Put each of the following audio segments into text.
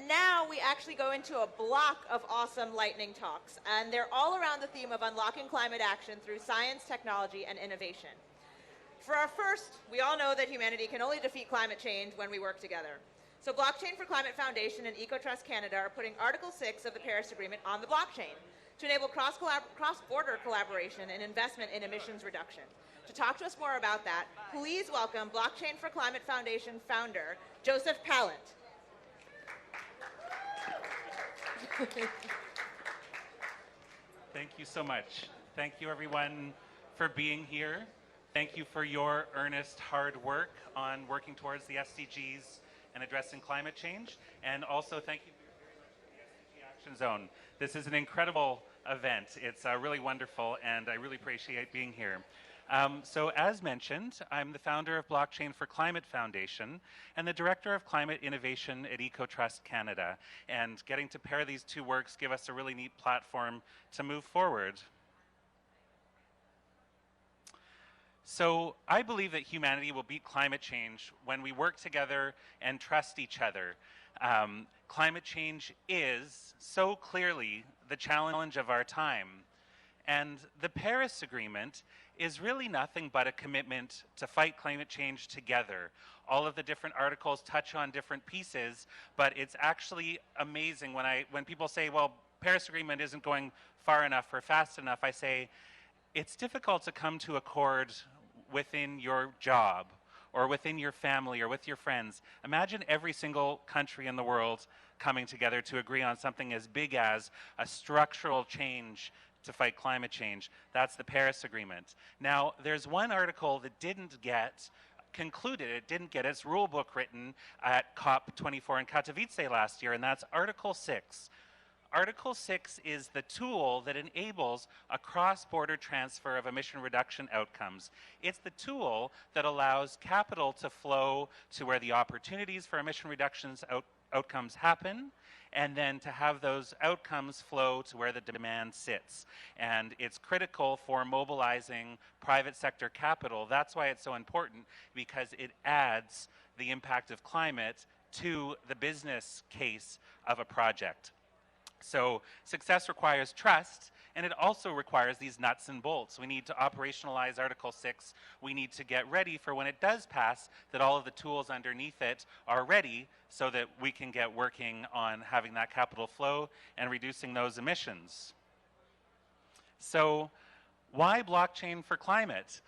now we actually go into a block of awesome lightning talks, and they're all around the theme of unlocking climate action through science, technology, and innovation. For our first, we all know that humanity can only defeat climate change when we work together. So Blockchain for Climate Foundation and EcoTrust Canada are putting Article 6 of the Paris Agreement on the blockchain to enable cross-border collaboration and investment in emissions reduction. To talk to us more about that, please welcome Blockchain for Climate Foundation founder, Joseph Pallant. Thank you so much. Thank you, everyone, for being here. Thank you for your earnest, hard work on working towards the SDGs and addressing climate change. And also, thank you for the SDG Action Zone. This is an incredible event. It's really wonderful, and I really appreciate being here. So as mentioned, I'm the founder of Blockchain for Climate Foundation and the Director of Climate Innovation at EcoTrust Canada. And getting to pair these two works give us a really neat platform to move forward. So I believe that humanity will beat climate change when we work together and trust each other. Climate change is so clearly the challenge of our time. And the Paris Agreement is really nothing but a commitment to fight climate change together. All of the different articles touch on different pieces, but it's actually amazing when people say, well, Paris Agreement isn't going far enough or fast enough. I say, it's difficult to come to accord within your job or within your family or with your friends. Imagine every single country in the world coming together to agree on something as big as a structural change to fight climate change. That's the Paris Agreement. Now, there's one article that didn't get concluded, it didn't get its rule book written at COP24 in Katowice last year, and that's Article 6. Article 6 is the tool that enables a cross-border transfer of emission reduction outcomes. It's the tool that allows capital to flow to where the opportunities for emission reductions outcomes happen, and then to have those outcomes flow to where the demand sits. And it's critical for mobilizing private sector capital. That's why it's so important, because it adds the impact of climate to the business case of a project. So success requires trust, and it also requires these nuts and bolts. We need to operationalize Article 6. We need to get ready for when it does pass, that all of the tools underneath it are ready so that we can get working on having that capital flow and reducing those emissions. So why Blockchain for Climate?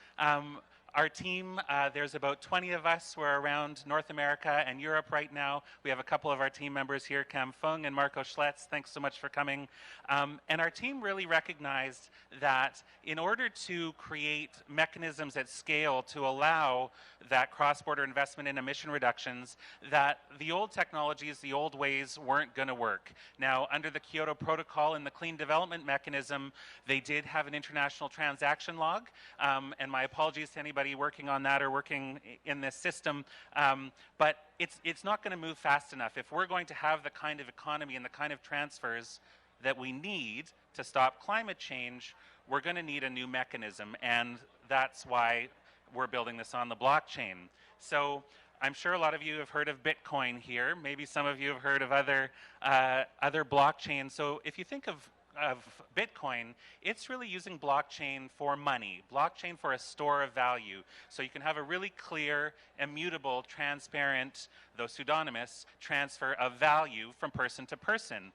Our team, there's about 20 of us. We're around North America and Europe right now. We have a couple of our team members here, Cam Fung and Marco Schletz. Thanks so much for coming. And our team really recognized that in order to create mechanisms at scale to allow that cross-border investment in emission reductions, that the old technologies, the old ways weren't going to work. Now, under the Kyoto Protocol and the Clean Development Mechanism, they did have an international transaction log. And my apologies to anybody working on that or working in this system, but it's not going to move fast enough. If we're going to have the kind of economy and the kind of transfers that we need to stop climate change, we're going to need a new mechanism, and that's why we're building this on the blockchain. So I'm sure a lot of you have heard of Bitcoin here. Maybe some of you have heard of other blockchains. So if you think of Bitcoin, it's really using blockchain for money, blockchain for a store of value. So you can have a really clear, immutable, transparent, though pseudonymous, transfer of value from person to person.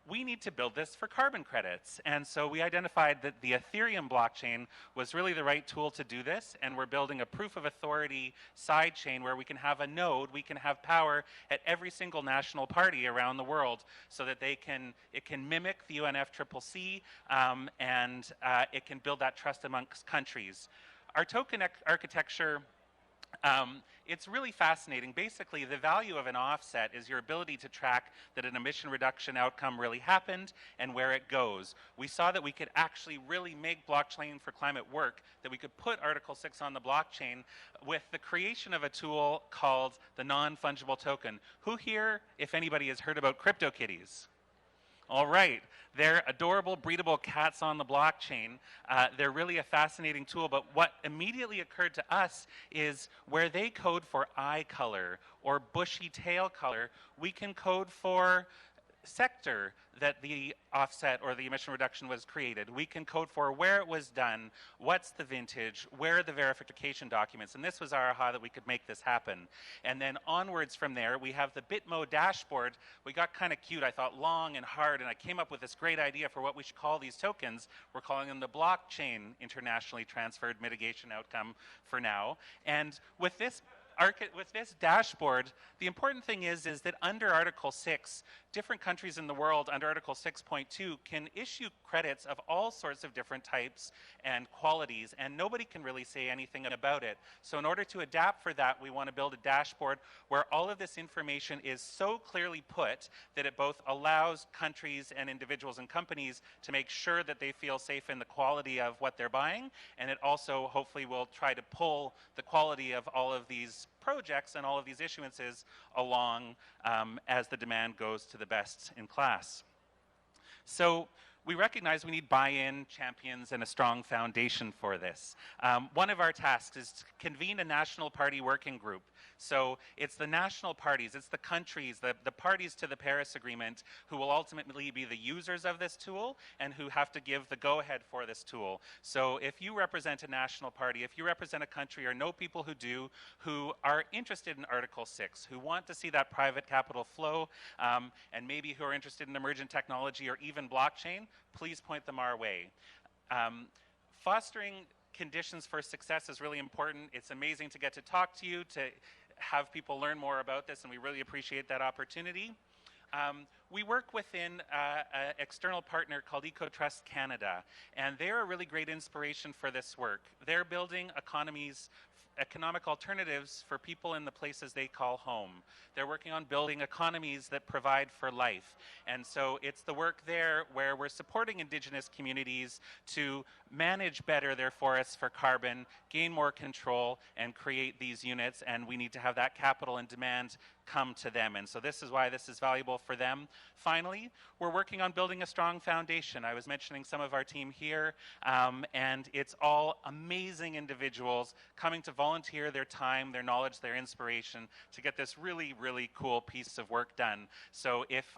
We need to build this for carbon credits. And so we identified that the Ethereum blockchain was really the right tool to do this, and we're building a proof of authority sidechain where we can have a node, we can have power at every single national party around the world so that it can mimic the UNFCCC and it can build that trust amongst countries. Our token architecture, it's really fascinating. Basically, the value of an offset is your ability to track that an emission reduction outcome really happened and where it goes. We saw that we could actually really make Blockchain for Climate work, that we could put Article 6 on the blockchain with the creation of a tool called the non-fungible token. Who here, if anybody, has heard about CryptoKitties? All right. They're adorable, breedable cats on the blockchain. They're really a fascinating tool, but what immediately occurred to us is where they code for eye color or bushy tail color, we can code for sector that the offset or the emission reduction was created. We can code for where it was done, what's the vintage, where are the verification documents, and this was our aha that we could make this happen. And then onwards from there, we have the Bitmo dashboard. We got kind of cute, I thought, long and hard, and I came up with this great idea for what we should call these tokens. We're calling them the blockchain internationally transferred mitigation outcome for now. And with this dashboard, the important thing is that under Article 6, different countries in the world under Article 6.2 can issue credits of all sorts of different types and qualities, and nobody can really say anything about it. So in order to adapt for that, we want to build a dashboard where all of this information is so clearly put that it both allows countries and individuals and companies to make sure that they feel safe in the quality of what they're buying, and it also hopefully will try to pull the quality of all of these projects and all of these issuances along as the demand goes to the best in class. So we recognize we need buy-in, champions, and a strong foundation for this. One of our tasks is to convene a national party working group. So it's the national parties, it's the countries, the parties to the Paris Agreement who will ultimately be the users of this tool and who have to give the go-ahead for this tool. So if you represent a national party, if you represent a country or know people who do, who are interested in Article 6, who want to see that private capital flow, and maybe who are interested in emergent technology or even blockchain, please point them our way. Fostering conditions for success is really important. It's amazing to get to talk to you, to have people learn more about this, and we really appreciate that opportunity. We work within an external partner called EcoTrust Canada, and they're a really great inspiration for this work. They're building economic alternatives for people in the places they call home. They're working on building economies that provide for life. And so it's the work there where we're supporting Indigenous communities to manage better their forests for carbon, gain more control, and create these units. And we need to have that capital and demand come to them. And so this is why this is valuable for them. Finally, we're working on building a strong foundation. I was mentioning some of our team here, and it's all amazing individuals coming to volunteer their time, their knowledge, their inspiration to get this really, really cool piece of work done. So if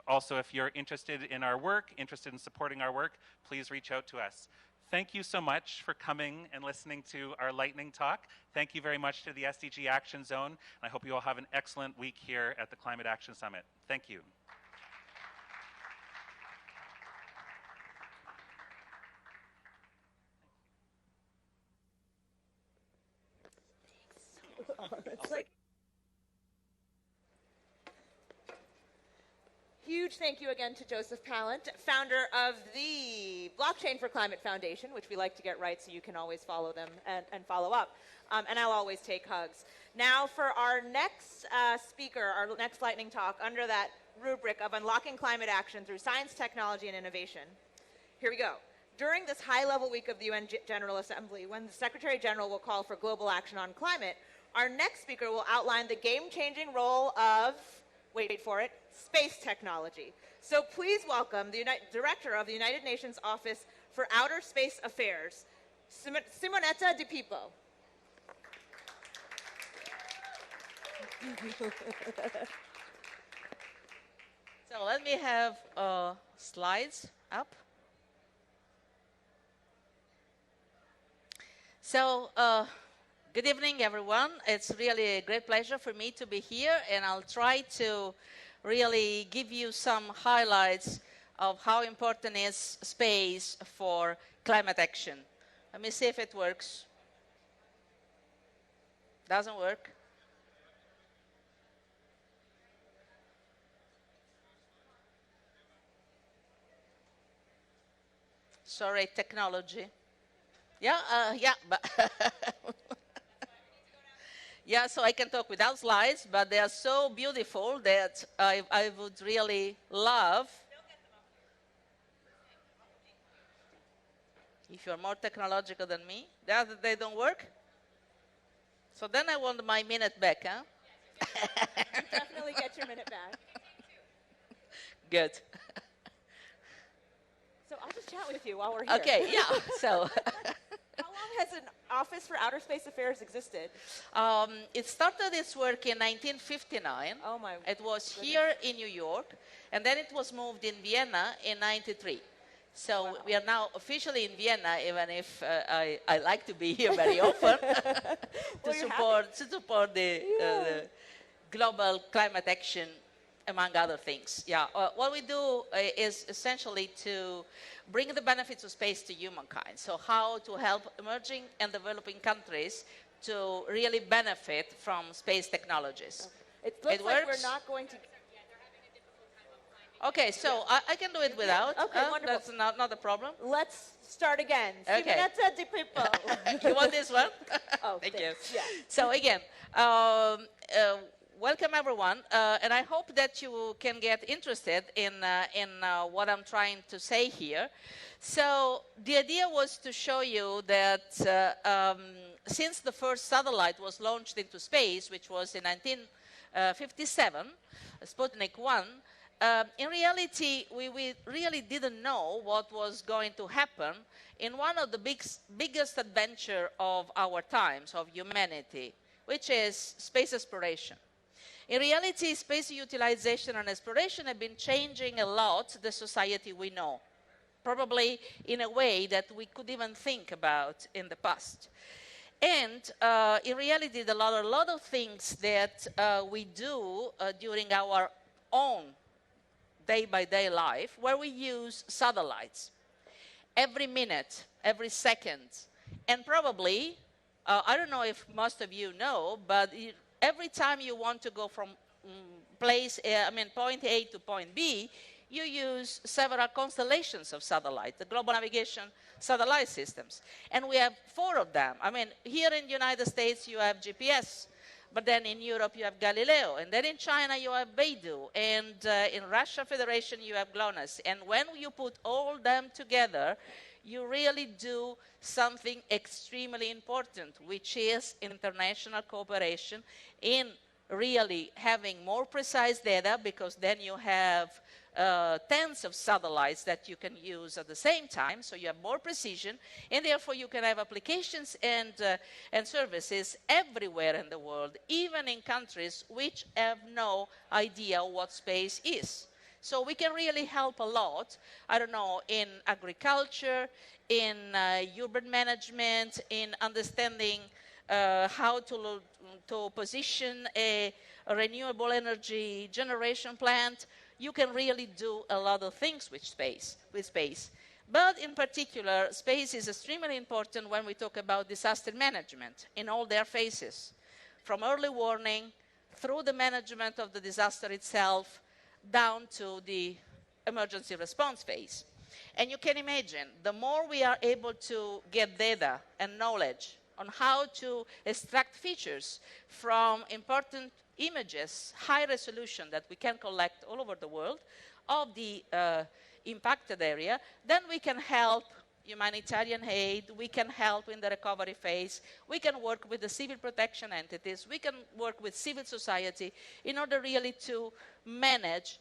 you're interested in our work, interested in supporting our work, please reach out to us. Thank you so much for coming and listening to our lightning talk. Thank you very much to the SDG Action Zone, and I hope you all have an excellent week here at the Climate Action Summit. Thank you. It's like huge thank you again to Joseph Pallant, founder of the Blockchain for Climate Foundation, which we like to get right so you can always follow them and follow up. And I'll always take hugs. Now for our next speaker, our next lightning talk under that rubric of unlocking climate action through science, technology, and innovation. Here we go. During this high-level week of the UN General Assembly, when the Secretary General will call for global action on climate, our next speaker will outline the game-changing role of, wait for it, space technology. So please welcome the Director of the United Nations Office for Outer Space Affairs, Simonetta Di Pippo. So let me have slides up. So good evening, everyone. It's really a great pleasure for me to be here, and I'll try to really give you some highlights of how important is space for climate action. Let me see if it works. Doesn't work. Sorry, technology. Yeah, but yeah, so I can talk without slides, but they are so beautiful that I would really love, if you're more technological than me, that they don't work. So then I want my minute back, huh? Definitely get your minute back. Good. chat with you while we're here. Okay, yeah. So How long has an Office for Outer Space Affairs existed? it started its work in 1959. Oh my It was goodness. here in New York, and then it was moved in Vienna in 93. So Wow. we are now officially in Vienna, even if I like to be here very often Well, you're to support the global climate action, among other things. Yeah, what we do is essentially to bring the benefits of space to humankind. So how to help emerging and developing countries to really benefit from space technologies. It looks It like works. we're not going to. Okay, so I can do it without. Okay, wonderful. That's not a problem. Let's start again. Okay. Simonetta di people. You want this one? Oh, Thank thanks. you. Yeah. So again, welcome everyone, and I hope that you can get interested in what I'm trying to say here. So the idea was to show you that since the first satellite was launched into space, which was in 1957, Sputnik 1, in reality, we really didn't know what was going to happen in one of the biggest adventure of our times, of humanity, which is space exploration. In reality, space utilization and exploration have been changing a lot the society we know, probably in a way that we could even think about in the past. And in reality, there are a lot of things that we do during our own day-by-day life where we use satellites every minute, every second. And probably, I don't know if most of you know, but every time you want to go from point A to point B, you use several constellations of satellites, the global navigation satellite systems. And we have 4 of them. I mean, here in the United States, you have GPS. But then in Europe, you have Galileo. And then in China, you have Beidou. And in Russia Federation, you have GLONASS. And when you put all them together, you really do something extremely important, which is international cooperation in really having more precise data, because then you have tens of satellites that you can use at the same time, so you have more precision, and therefore you can have applications and services everywhere in the world, even in countries which have no idea what space is. So we can really help a lot, I don't know, in agriculture, in urban management, in understanding how to position a renewable energy generation plant. You can really do a lot of things with space. But in particular, space is extremely important when we talk about disaster management in all their phases, from early warning, through the management of the disaster itself, down to the emergency response phase. And you can imagine, the more we are able to get data and knowledge on how to extract features from important images, high resolution that we can collect all over the world of the impacted area, then we can help humanitarian aid, we can help in the recovery phase, we can work with the civil protection entities, we can work with civil society in order really to manage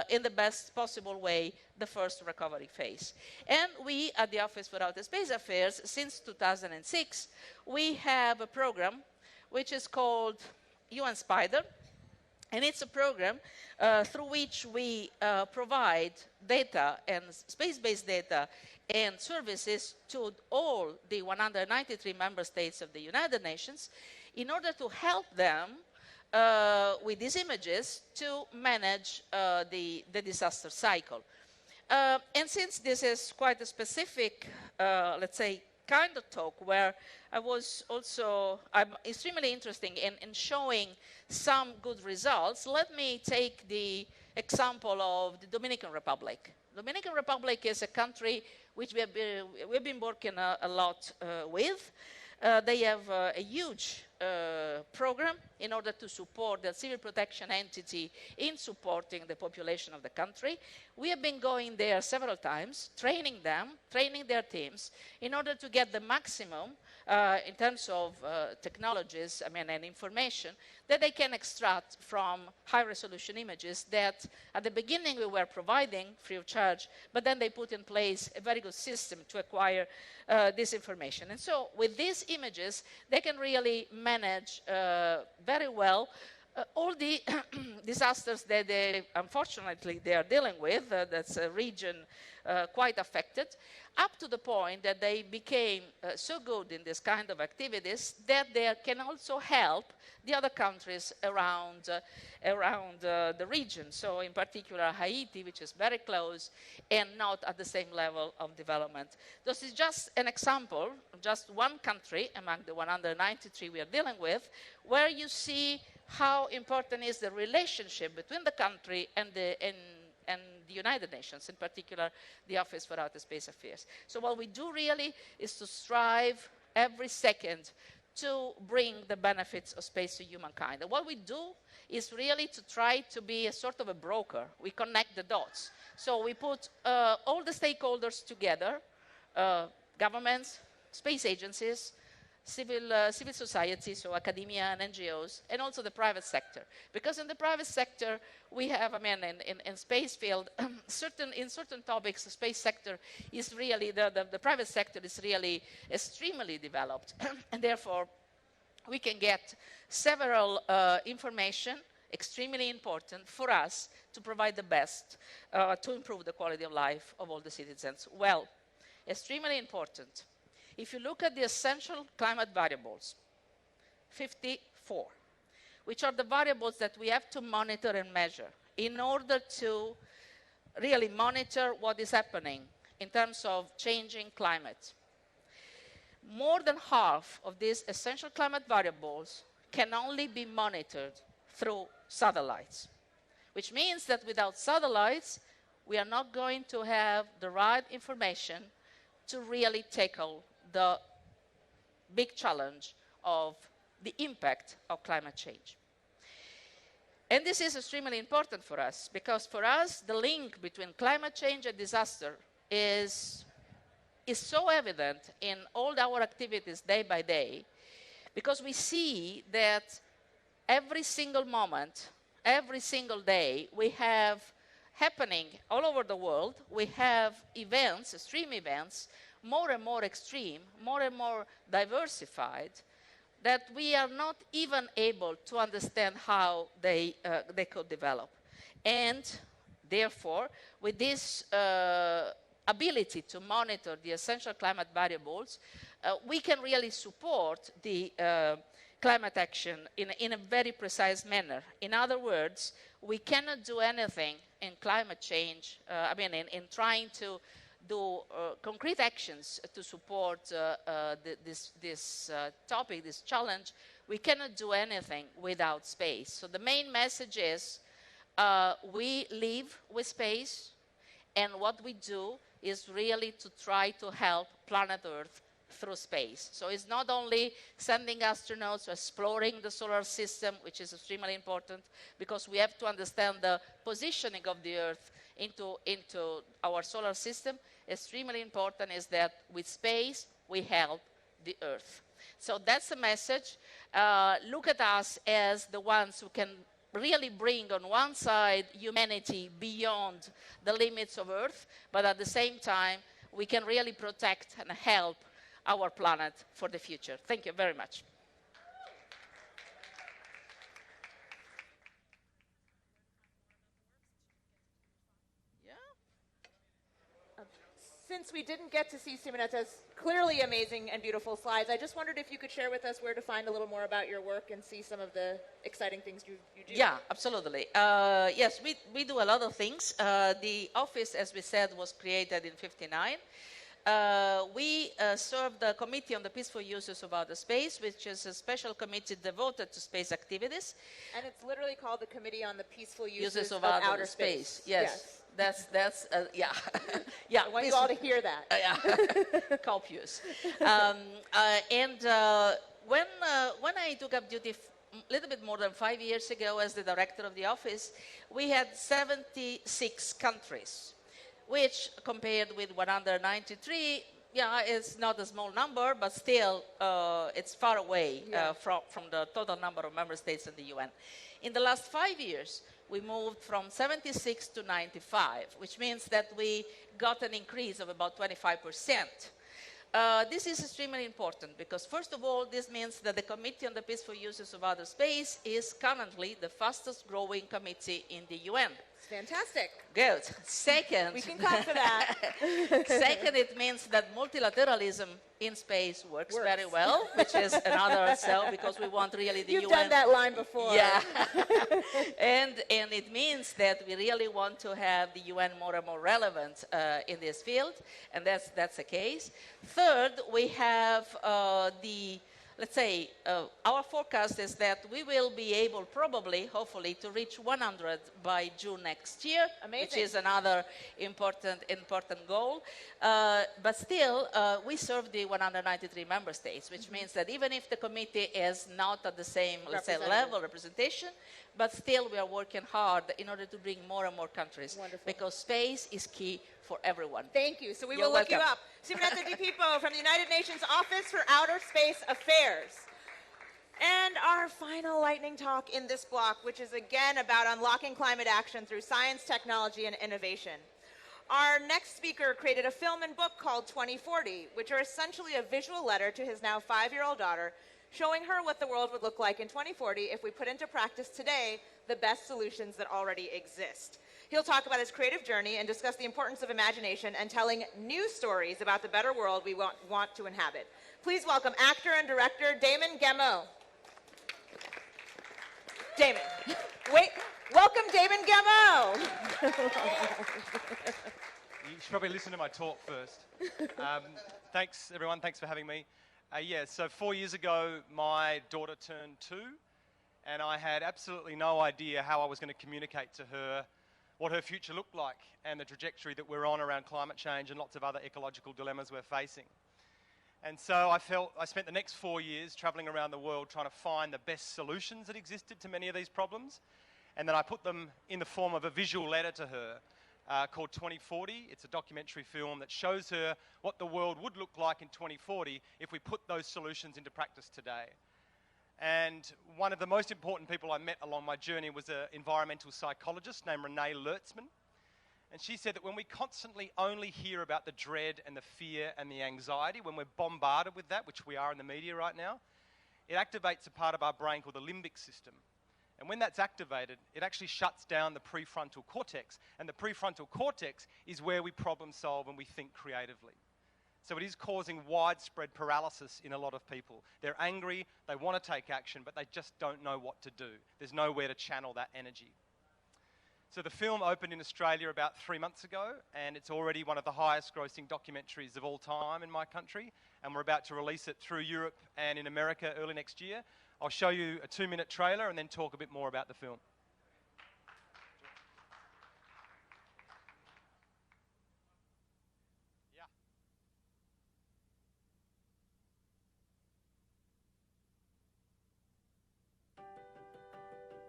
in the best possible way the first recovery phase. And we at the Office for Outer Space Affairs, since 2006, we have a program which is called UN Spider, and it's a program through which we provide data and space-based data and services to all the 193 member states of the United Nations in order to help them with these images to manage the disaster cycle. And since this is quite a specific, let's say, kind of talk where I'm extremely interested in showing some good results, let me take the example of the Dominican Republic. Dominican Republic is a country which we've been working a lot with. They have a huge program in order to support the civil protection entity in supporting the population of the country. We have been going there several times, training them, training their teams, in order to get the maximum in terms of technologies, and information that they can extract from high-resolution images that at the beginning we were providing free of charge, but then they put in place a very good system to acquire this information. And so with these images, they can really manage very well all the disasters that unfortunately they are dealing with. That's a region quite affected, up to the point that they became so good in this kind of activities that they can also help the other countries around the region. So in particular Haiti, which is very close and not at the same level of development. This is just an example, just one country among the 193 we are dealing with, where you see how important is the relationship between the country and the United Nations, in particular the Office for Outer Space Affairs. So what we do really is to strive every second to bring the benefits of space to humankind. And what we do is really to try to be a sort of a broker. We connect the dots. So we put all the stakeholders together, governments, space agencies, civil society, so academia and NGOs, and also the private sector. Because in the private sector, we have, in space field, in certain topics, the space sector is really, the private sector is really extremely developed. And therefore, we can get several information, extremely important for us to provide the best to improve the quality of life of all the citizens. Well, extremely important. If you look at the essential climate variables, 54, which are the variables that we have to monitor and measure in order to really monitor what is happening in terms of changing climate. More than half of these essential climate variables can only be monitored through satellites, which means that without satellites, we are not going to have the right information to really tackle the big challenge of the impact of climate change. And this is extremely important for us, because for us, the link between climate change and disaster is so evident in all our activities day by day, because we see that every single moment, every single day, we have happening all over the world, we have events, extreme events, more and more extreme, more and more diversified, that we are not even able to understand how they could develop. And therefore, with this ability to monitor the essential climate variables, we can really support the climate action in a very precise manner. In other words, we cannot do anything in climate change, in trying to do concrete actions to support this topic, this challenge. We cannot do anything without space. So the main message is we live with space, and what we do is really to try to help planet Earth through space. So it's not only sending astronauts exploring the solar system, which is extremely important, because we have to understand the positioning of the Earth into our solar system. Extremely important is that with space, we help the Earth. So that's the message. Look at us as the ones who can really bring on one side humanity beyond the limits of Earth, but at the same time, we can really protect and help our planet for the future. Thank you very much. Since we didn't get to see Simonetta's clearly amazing and beautiful slides, I just wondered if you could share with us where to find a little more about your work and see some of the exciting things you do. Yeah, absolutely. Yes, we do a lot of things. The office, as we said, was created in '59. We serve the Committee on the Peaceful Uses of Outer Space, which is a special committee devoted to space activities. And it's literally called the Committee on the Peaceful Uses of Outer Space. Yes. That's yeah. Yeah. I want you all to hear that. Yeah. Copious. And when I took up duty a little bit more than 5 years ago as the director of the office, we had 76 countries, which compared with 193, yeah, it's not a small number, but still it's far away from the total number of member states in the UN. In the last 5 years, we moved from 76 to 95, which means that we got an increase of about 25%. This is extremely important because, first of all, this means that the Committee on the Peaceful Uses of Outer Space is currently the fastest growing committee in the UN. It's fantastic. Good. Second, We can clap for that. second, it means that multilateralism in space works very well, which is another sell because we want really the You've UN. done that line before. Yeah. and it means that we really want to have the UN more and more relevant in this field, and that's the case. Third, we have let's say, our forecast is that we will be able probably, hopefully, to reach 100 by June next year, which is another important goal. But still, we serve the 193 member states, which means that even if the committee is not at the same, let's say, level representation, but still we are working hard in order to bring more and more countries. Wonderful. Because space is key for everyone. Thank you. So we You're will look welcome. you up. Simonetta Di Pippo from the United Nations Office for Outer Space Affairs. And our final lightning talk in this block, which is again about unlocking climate action through science, technology, and innovation. Our next speaker created a film and book called 2040, which are essentially a visual letter to his now 5-year-old daughter, showing her what the world would look like in 2040 if we put into practice today the best solutions that already exist. He'll talk about his creative journey and discuss the importance of imagination and telling new stories about the better world we want to inhabit. Please welcome actor and director Damon Gameau. Damon. Wait, welcome Damon Gameau. You should probably listen to my talk first. Thanks, everyone. Thanks for having me. So 4 years ago, my daughter turned 2, and I had absolutely no idea how I was going to communicate to her what her future looked like and the trajectory that we're on around climate change and lots of other ecological dilemmas we're facing. And so I spent the next 4 years traveling around the world trying to find the best solutions that existed to many of these problems, and then I put them in the form of a visual letter to her called 2040. It's a documentary film that shows her what the world would look like in 2040 if we put those solutions into practice today. And one of the most important people I met along my journey was an environmental psychologist named Renee Lertzman. And she said that when we constantly only hear about the dread and the fear and the anxiety, when we're bombarded with that, which we are in the media right now, it activates a part of our brain called the limbic system. And when that's activated, it actually shuts down the prefrontal cortex. And the prefrontal cortex is where we problem solve and we think creatively. So it is causing widespread paralysis in a lot of people. They're angry, they want to take action, but they just don't know what to do. There's nowhere to channel that energy. So the film opened in Australia about 3 months ago, and it's already one of the highest grossing documentaries of all time in my country, and we're about to release it through Europe and in America early next year. I'll show you a 2-minute trailer and then talk a bit more about the film.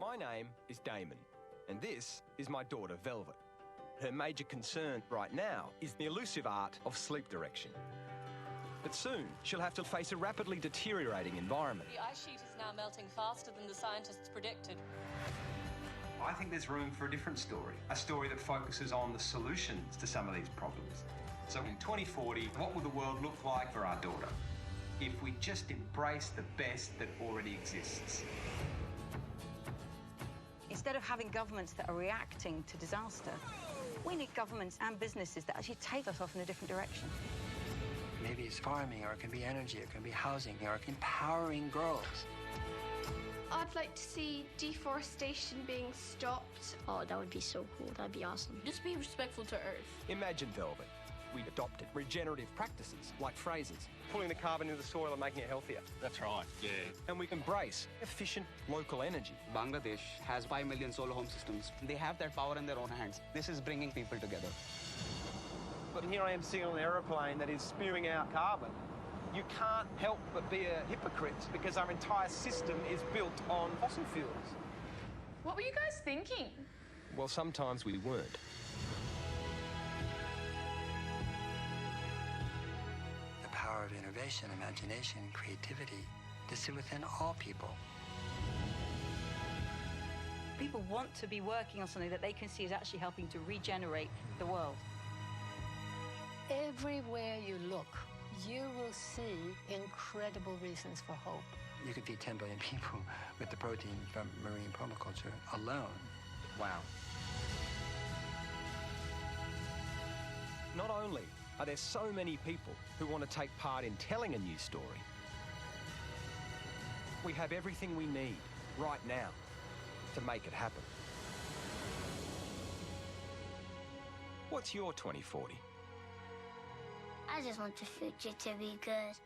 My name is Damon, and this is my daughter, Velvet. Her major concern right now is the elusive art of sleep direction. But soon, she'll have to face a rapidly deteriorating environment. The ice sheet is now melting faster than the scientists predicted. I think there's room for a different story, a story that focuses on the solutions to some of these problems. So in 2040, what will the world look like for our daughter if we just embrace the best that already exists? Instead of having governments that are reacting to disaster, we need governments and businesses that actually take us off in a different direction. Maybe it's farming, or it can be energy, it can be housing, or empowering girls. I'd like to see deforestation being stopped. Oh, that would be so cool. That'd be awesome. Just be respectful to Earth. Imagine Velvet. We adopted regenerative practices like phrases, Pulling the carbon into the soil and making it healthier. That's right, yeah. and we embrace efficient local energy. Bangladesh has 5 million solar home systems. They have that power in their own hands. This is bringing people together. But here I am sitting on an aeroplane that is spewing out carbon. you can't help but be a hypocrite because our entire system is built on fossil fuels. What were you guys thinking? Well, sometimes we weren't. The power of innovation, imagination, creativity is within all people. People want to be working on something that they can see is actually helping to regenerate the world. Everywhere you look, you will see incredible reasons for hope. You could feed 10 billion people with the protein from marine permaculture alone. Wow. Not only are there so many people who want to take part in telling a new story, we have everything we need right now to make it happen. What's your 2040? I just want the future to be good.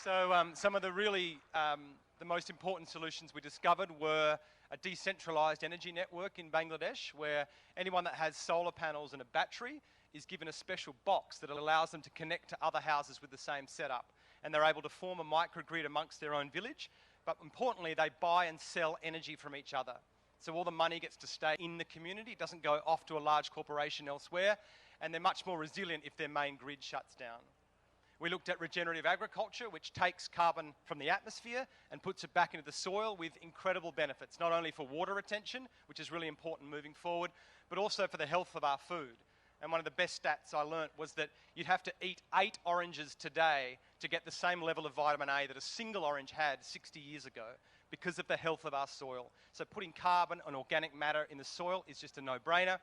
So some of the really the most important solutions we discovered were a decentralized energy network in Bangladesh, where anyone that has solar panels and a battery is given a special box that allows them to connect to other houses with the same setup. And they're able to form a microgrid amongst their own village. But importantly, they buy and sell energy from each other. So all the money gets to stay in the community. It doesn't go off to a large corporation elsewhere. And they're much more resilient if their main grid shuts down. We looked at regenerative agriculture, which takes carbon from the atmosphere and puts it back into the soil with incredible benefits, not only for water retention, which is really important moving forward, but also for the health of our food. And one of the best stats I learnt was that you'd have to eat 8 oranges today to get the same level of vitamin A that a single orange had 60 years ago because of the health of our soil. So putting carbon and organic matter in the soil is just a no-brainer.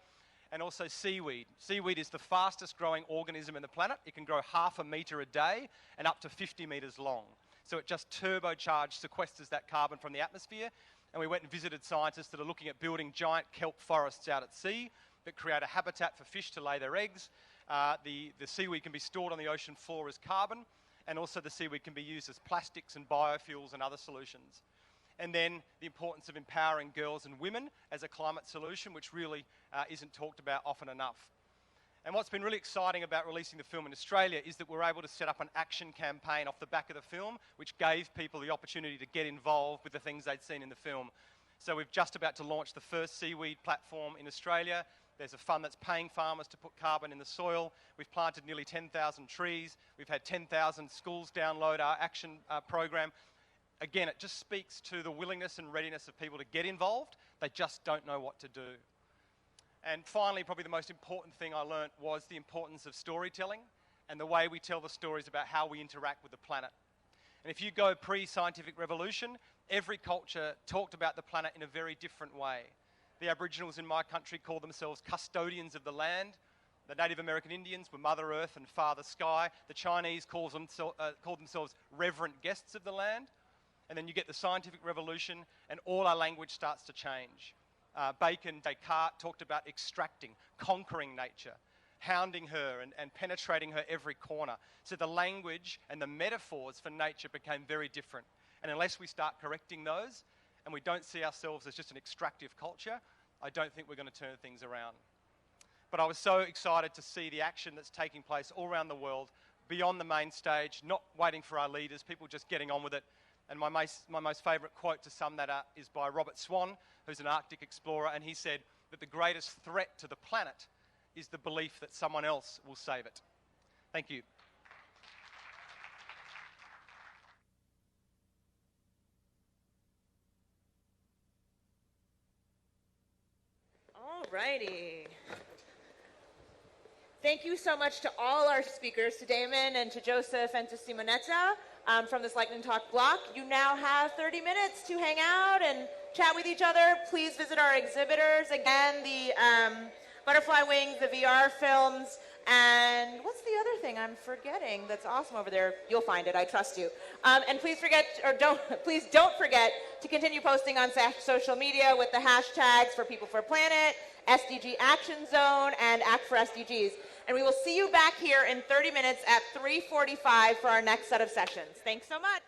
And also seaweed. Seaweed is the fastest growing organism in the planet. It can grow 0.5 metre a day and up to 50 metres long. So it just turbocharged sequesters that carbon from the atmosphere. And we went and visited scientists that are looking at building giant kelp forests out at sea that create a habitat for fish to lay their eggs. The seaweed can be stored on the ocean floor as carbon, and also the seaweed can be used as plastics and biofuels and other solutions. And then the importance of empowering girls and women as a climate solution, which really isn't talked about often enough. And what's been really exciting about releasing the film in Australia is that we're able to set up an action campaign off the back of the film, which gave people the opportunity to get involved with the things they'd seen in the film. So we're just about to launch the first seaweed platform in Australia. There's a fund that's paying farmers to put carbon in the soil. We've planted nearly 10,000 trees. We've had 10,000 schools download our action program. Again, it just speaks to the willingness and readiness of people to get involved. They just don't know what to do. And finally, probably the most important thing I learnt was the importance of storytelling and the way we tell the stories about how we interact with the planet. And if you go pre-scientific revolution, every culture talked about the planet in a very different way. The Aboriginals in my country called themselves custodians of the land. The Native American Indians were Mother Earth and Father Sky. The Chinese called themselves reverent guests of the land. And then you get the scientific revolution and all our language starts to change. Bacon, Descartes talked about extracting, conquering nature, hounding her and penetrating her every corner. So the language and the metaphors for nature became very different. And unless we start correcting those and we don't see ourselves as just an extractive culture, I don't think we're going to turn things around. But I was so excited to see the action that's taking place all around the world, beyond the main stage, not waiting for our leaders, people just getting on with it. And my most favourite quote to sum that up is by Robert Swan, who's an Arctic explorer, and he said that the greatest threat to the planet is the belief that someone else will save it. Thank you. All righty. Thank you so much to all our speakers, to Damon and to Joseph and to Simonetta from this Lightning Talk block. You now have 30 minutes to hang out and chat with each other. Please visit our exhibitors. Again, the Butterfly Wings, the VR films, and what's the other thing I'm forgetting that's awesome over there? You'll find it, I trust you. And please don't forget to continue posting on social media with the hashtags for People for Planet, SDG Action Zone, and Act for SDGs. And we will see you back here in 30 minutes at 3:45 for our next set of sessions. Thanks so much.